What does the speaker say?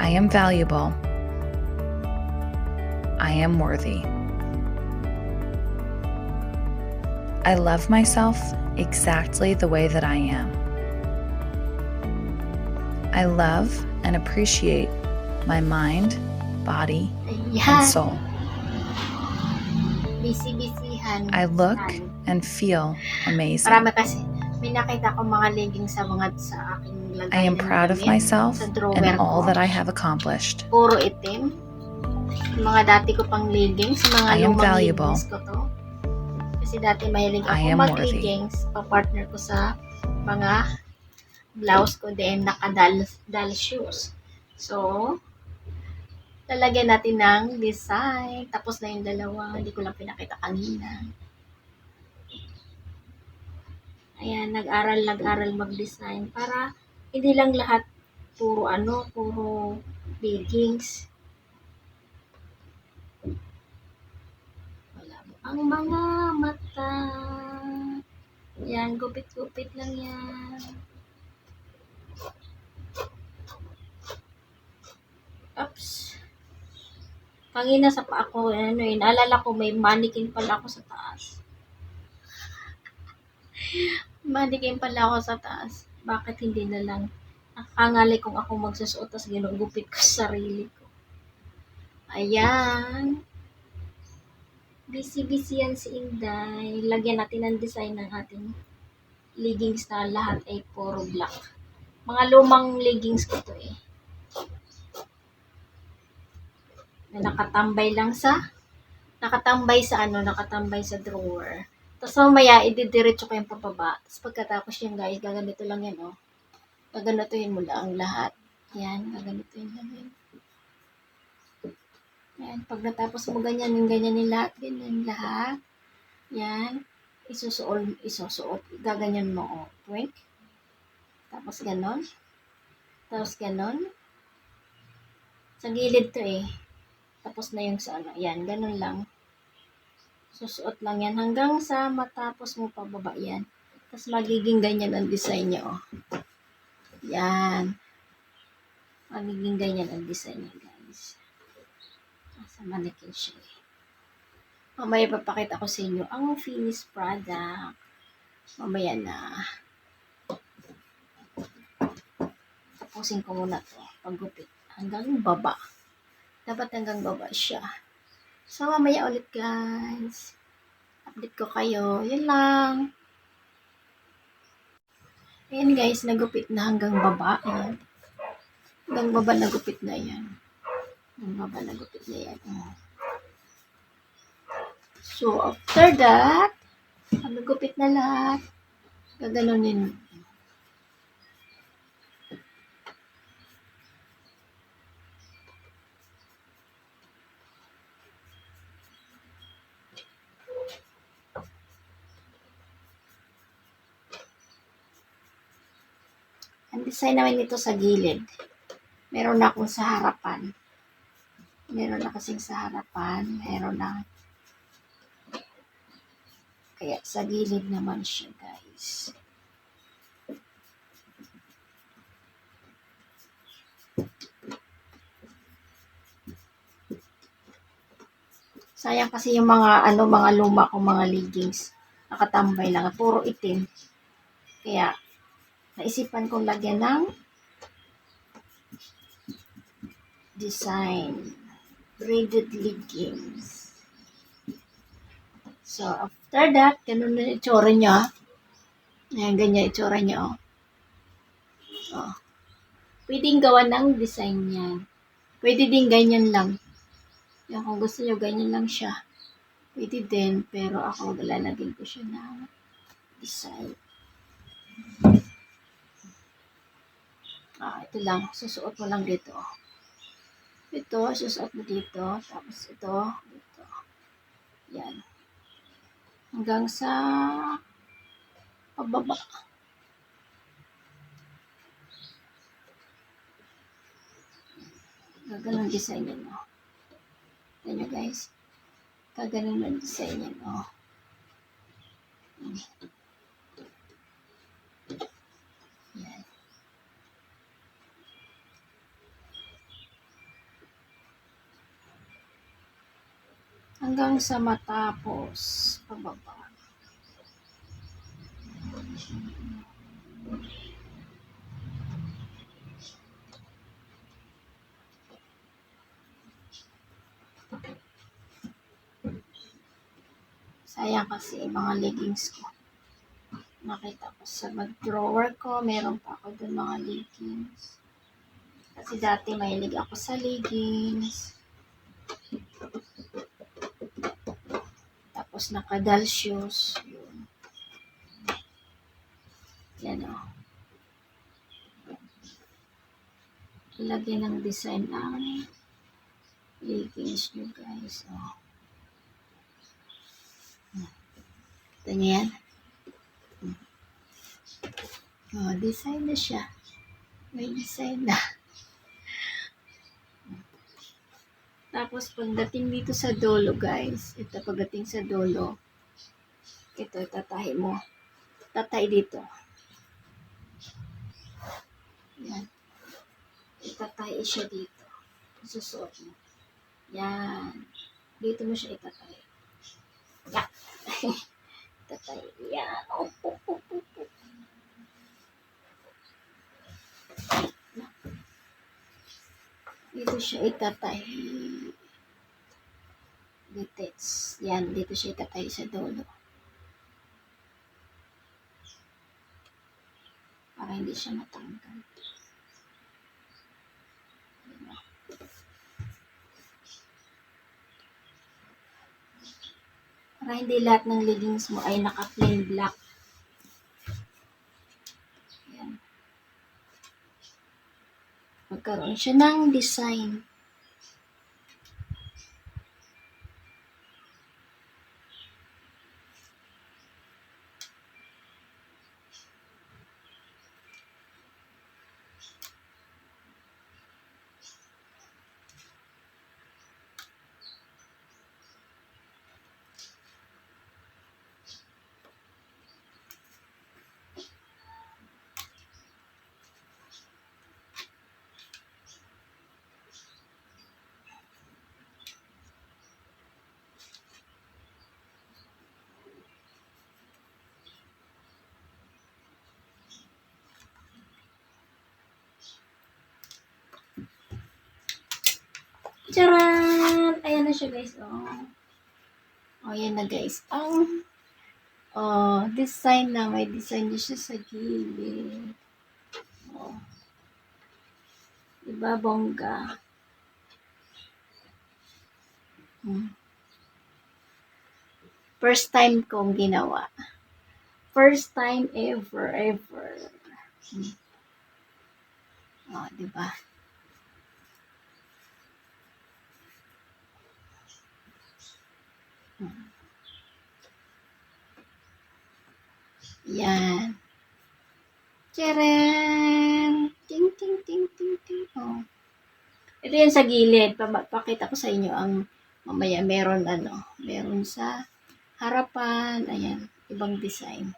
I am valuable. I am worthy. I love myself exactly the way that I am. I love and appreciate my mind, body, and soul. Busy-busyhan. I look and feel amazing. Marami kasi, may nakita ko mga leggings sa aking lagay. I am proud of myself and all that I have accomplished. Puro itim. Mga dati ko pang leggings, mga I am lumang valuable. leggings ko to. Kasi dati mahilig I ako am mag-leggings. Pa-partner ko sa mga blouse ko din, naka-dal shoes. So, lalagyan natin ng design. Tapos na yung dalawa. Hindi ko lang pinakita kanina. Ayan, nag-aral mag-design para hindi lang lahat puro leggings. Wala mo ang mga mata. Yan, gupit-gupit lang yan. Oops. Pangina sa pa ako, naalala ko may mannequin pala ako sa taas. Mannequin pala ako sa taas. Bakit hindi na lang? Nakakangalay kung ako magsusuot tas ginugupit ko sa sarili ko. Ayan. Busy yan si Inday. Lagyan natin ng design ng ating leggings na lahat ay puro black. Mga lumang leggings ko to eh. Na nakatambay sa drawer. Tapos mamaya, ididiretso ko yung pababa. Tapos pagkatapos yan guys, gaganito lang yan oh. Gaganituhin mo lang lahat. Yan, gaganituhin lang yan. Yan, pag natapos mo ganyan yung lahat. Yan, isusuot, gaganyan mo oh. Twink. Tapos ganon. Sa gilid to eh. Tapos na yung sa yan, ganon lang. Susuot lang yan hanggang sa matapos mo pababa yan. Tapos magiging ganyan ang design niya oh. Yan. Magiging ganyan ang design niya guys. Sa mannequin siya eh. Mamaya papakita ko sa inyo ang finished product. Mamaya na. Tapusin ko muna to. Paggupit. Hanggang baba. Dapat hanggang baba siya. So, mamaya ulit guys. Update ko kayo. Yun lang. Ayan guys, nagupit na hanggang baba. Ayan. Hanggang baba nagupit na yan. So, after that, nagupit na lahat. Gaganunin. Ang design naman ito sa gilid. Meron na akong sa harapan. Meron na kasing sa harapan. Meron na. Kaya sa gilid naman siya guys. Sayang kasi yung mga luma kong mga leggings. Nakatambay lang. Puro itim. Kaya, naisipan kong lagyan ng design. Braided leggings. So, after that, ganun na itsura niya. Ayan, ganyan itsura niya, oh. Oh. Pwedeng gawa ng design yan. Pwede din ganyan lang. Yan, kung gusto nyo, ganyan lang siya. Pwede din, pero ako lalagyan ko siya ng design. Ito lang. Susuot mo lang dito. Ito, susuot mo dito. Tapos ito, dito. Yan. Hanggang sa pababa. Gaganon design yan, oh. Yan nyo, guys. Gaganon ang design yan, oh. Yan. hanggang sa matapos pababa. Sayang kasi yung mga leggings ko. Nakita ko sa mag-drawer ko, meron pa ako dun mga leggings. Kasi dati mahilig ako sa leggings. Tapos naka-doll shoes. Yun. Yan o. Lagyan ng design ang leggings nyo guys. O. Ito nyo yan. O, design na siya. May design na. Tapos pagdating dito sa dulo guys, ito pagdating sa dulo, ito tatahi mo. Tatahi dito. Yan. Itatahi siya dito. Susuot mo. Yan. Dito mo siya itatahi. Yan. Tatahi. Yan. Oh, oh, oh, oh, oh. Dito siya itatahi. Dito. Yan. Dito siya itatahi sa dulo. Para hindi siya matanggal. Para hindi lahat ng leggings mo ay naka-plain black. Yan. Magkaroon siya ng design. Charan! Ayan na siya guys. Oh. Oh, yan na guys. Ang design na. May design niya siya sa gilid. Oh. Diba, bongga? First time kong ginawa. First time ever. Oh, diba? Yan. Tcharan! Ting, ting, ting, ting, ting. Oh. Ito yan sa gilid. Pakita ko sa inyo ang mamaya meron sa harapan. Ayan. Ibang design.